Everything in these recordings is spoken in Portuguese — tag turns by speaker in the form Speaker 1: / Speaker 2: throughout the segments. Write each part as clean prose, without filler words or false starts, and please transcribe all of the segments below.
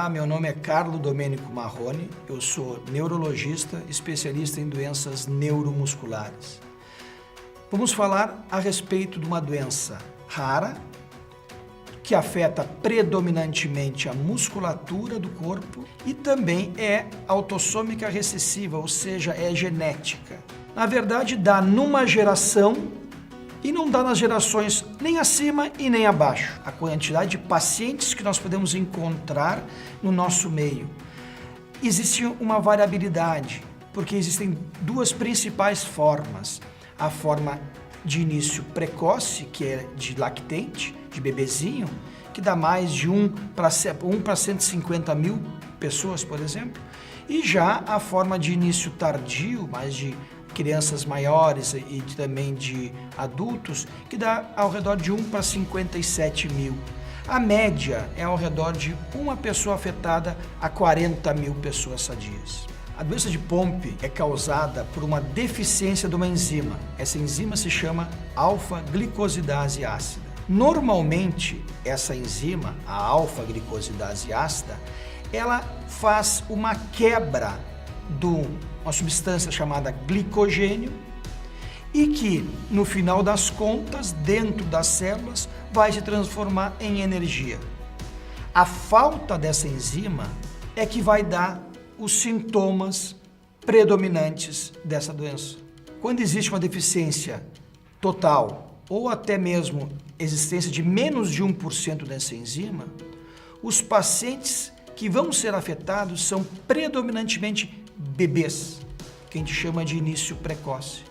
Speaker 1: Olá, meu nome é Carlo Domênico Marrone, eu sou neurologista, especialista em doenças neuromusculares. Vamos falar a respeito de uma doença rara, que afeta predominantemente a musculatura do corpo e também é autossômica recessiva, ou seja, é genética. Na verdade, dá numa geração e não dá nas gerações nem acima e nem abaixo. A quantidade de pacientes que nós podemos encontrar no nosso meio. Existe uma variabilidade, porque existem duas principais formas. A forma de início precoce, que é de lactente, de bebezinho, que dá mais de 1 para 150 mil pessoas, por exemplo. E já a forma de início tardio, mais de crianças maiores e também de adultos, que dá ao redor de 1 para 57 mil. A média é ao redor de uma pessoa afetada a 40 mil pessoas sadias. A doença de Pompe é causada por uma deficiência de uma enzima. Essa enzima se chama alfa-glicosidase ácida. Normalmente, essa enzima, a alfa-glicosidase ácida, ela faz uma quebra de uma substância chamada glicogênio e que, no final das contas, dentro das células, vai se transformar em energia. A falta dessa enzima é que vai dar os sintomas predominantes dessa doença. Quando existe uma deficiência total ou até mesmo existência de menos de 1% dessa enzima, os pacientes que vão ser afetados são predominantemente bebês, que a gente chama de início precoce.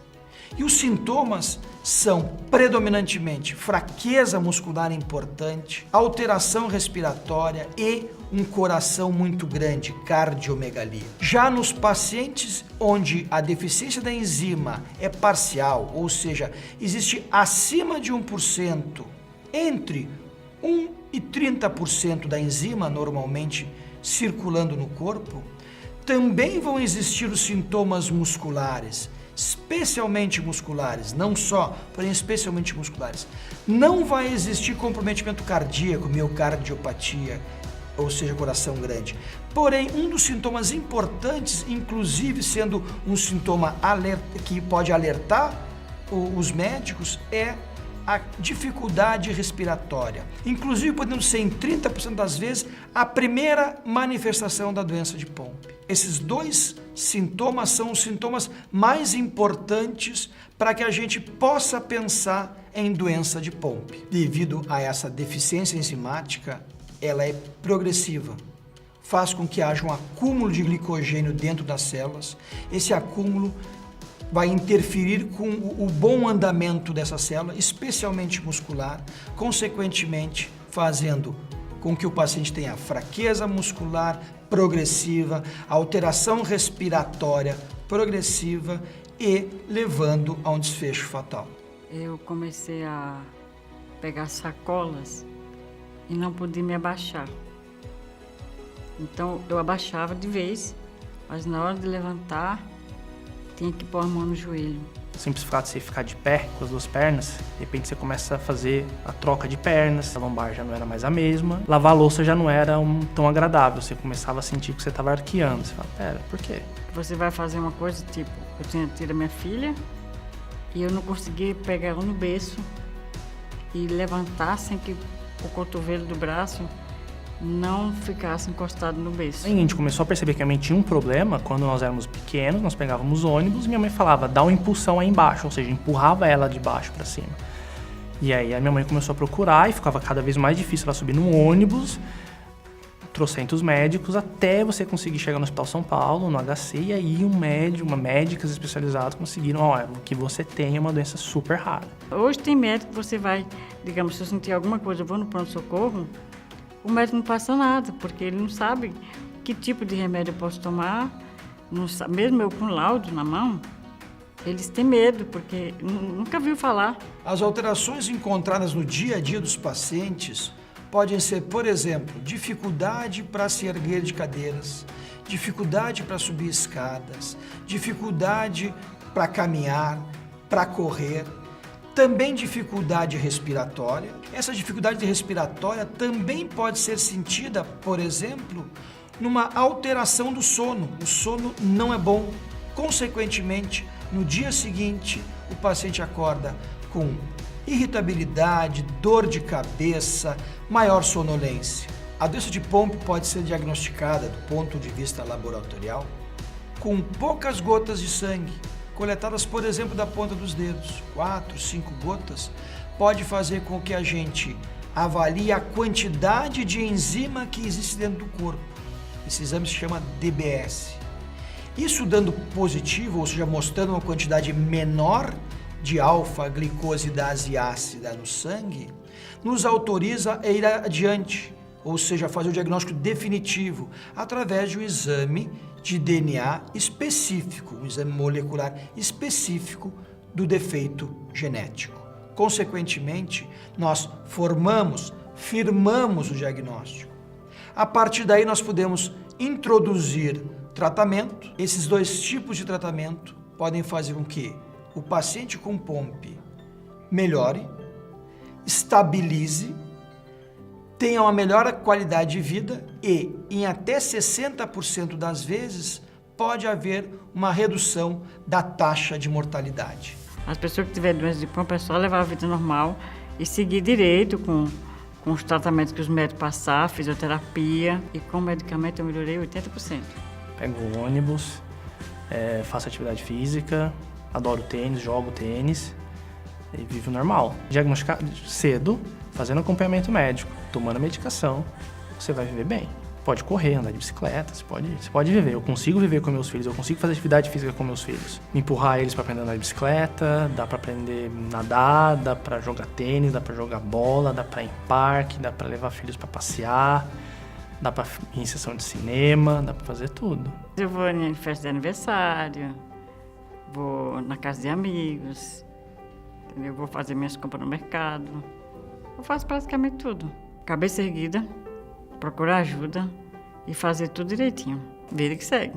Speaker 1: E os sintomas são predominantemente fraqueza muscular importante, alteração respiratória e um coração muito grande, cardiomegalia. Já nos pacientes onde a deficiência da enzima é parcial, ou seja, existe acima de 1%, entre 1 e 30% da enzima normalmente circulando no corpo, também vão existir os sintomas musculares, especialmente musculares, não só, porém especialmente musculares. Não vai existir comprometimento cardíaco, miocardiopatia, ou seja, coração grande. Porém, um dos sintomas importantes, inclusive sendo um sintoma que pode alertar os médicos, é a dificuldade respiratória. Inclusive, podendo ser em 30% das vezes a primeira manifestação da doença de Pompe. Esses dois sintomas são os sintomas mais importantes para que a gente possa pensar em doença de Pompe. Devido a essa deficiência enzimática, ela é progressiva. Faz com que haja um acúmulo de glicogênio dentro das células. Esse acúmulo vai interferir com o bom andamento dessa célula, especialmente muscular, consequentemente fazendo com que o paciente tenha fraqueza muscular progressiva, alteração respiratória progressiva e levando a um desfecho fatal.
Speaker 2: Eu comecei a pegar sacolas e não podia me abaixar. Então eu abaixava de vez, mas na hora de levantar tinha que pôr a mão no joelho.
Speaker 3: O simples fato de você ficar de pé com as duas pernas, de repente você começa a fazer a troca de pernas, a lombar já não era mais a mesma, lavar a louça já não era tão agradável, você começava a sentir que você estava arqueando. Você fala, pera, por quê?
Speaker 2: Você vai fazer uma coisa tipo, eu tinha tido a minha filha e eu não conseguia pegar ela no berço e levantar sem que o cotovelo do braço não ficasse encostado no berço.
Speaker 3: Aí a gente começou a perceber que a mãe tinha um problema quando nós éramos pequenos, nós pegávamos ônibus e minha mãe falava, dá uma impulsão aí embaixo, ou seja, empurrava ela de baixo para cima. E aí a minha mãe começou a procurar e ficava cada vez mais difícil ela subir num ônibus, trocentos médicos, até você conseguir chegar no Hospital São Paulo, no HC, e aí uma médicas especializadas conseguiram, olha, o que você tem é uma doença super rara.
Speaker 2: Hoje tem médico que você vai, digamos, se eu sentir alguma coisa, eu vou no pronto-socorro, o médico não passa nada, porque ele não sabe que tipo de remédio eu posso tomar, não sabe, mesmo eu com laudo na mão, eles têm medo, porque nunca viu falar.
Speaker 1: As alterações encontradas no dia a dia dos pacientes podem ser, por exemplo, dificuldade para se erguer de cadeiras, dificuldade para subir escadas, dificuldade para caminhar, para correr, Também dificuldade respiratória. Essa dificuldade respiratória também pode ser sentida, por exemplo, numa alteração do sono. O sono não é bom. Consequentemente, no dia seguinte, o paciente acorda com irritabilidade, dor de cabeça, maior sonolência. A doença de Pompe pode ser diagnosticada do ponto de vista laboratorial com poucas gotas de sangue, coletadas, por exemplo, da ponta dos dedos. 4, 5 gotas pode fazer com que a gente avalie a quantidade de enzima que existe dentro do corpo. Esse exame se chama DBS. Isso dando positivo, ou seja, mostrando uma quantidade menor de alfa-glicosidase ácida no sangue, nos autoriza a ir adiante, ou seja, fazer o diagnóstico definitivo através de um exame de DNA específico, um exame molecular específico do defeito genético. Consequentemente, nós firmamos o diagnóstico. A partir daí, nós podemos introduzir tratamento. Esses 2 tipos de tratamento podem fazer com que o paciente com Pompe melhore, estabilize, tenha uma melhor qualidade de vida e, em até 60% das vezes, pode haver uma redução da taxa de mortalidade.
Speaker 2: As pessoas que tiverem doença de Pompe é só levar a vida normal e seguir direito com os tratamentos que os médicos passaram, fisioterapia, e com medicamento eu melhorei 80%.
Speaker 3: Pego o ônibus, faço atividade física, adoro tênis, jogo tênis e vivo normal. Diagnosticar cedo, fazendo acompanhamento médico, tomando medicação, você vai viver bem. Pode correr, andar de bicicleta, você pode viver. Eu consigo viver com meus filhos, eu consigo fazer atividade física com meus filhos. Empurrar eles para aprender a andar de bicicleta, dá para aprender a nadar, dá para jogar tênis, dá para jogar bola, dá para ir em parque, dá para levar filhos para passear, dá para ir em sessão de cinema, dá para fazer tudo.
Speaker 2: Eu vou em festa de aniversário, vou na casa de amigos, entendeu? Vou fazer minhas compras no mercado. Eu faço praticamente tudo. Cabeça erguida, procurar ajuda e fazer tudo direitinho. Vida que segue.